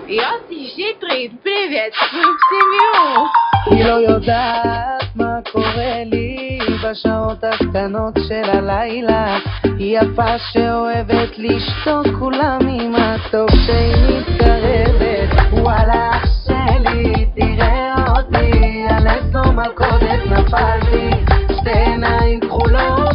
יוסי שטרית, פריבט, פסימיו. היא לא יודעת מה קורה לי בשעות הקטנות של הלילה. היא יפה שאוהבת לשתות כולם עם הטוב שהיא מתקרבת. וואלה אח שלי, תראה אותי, על איזו מלכודת נפלתי, שתי עיניים כחולות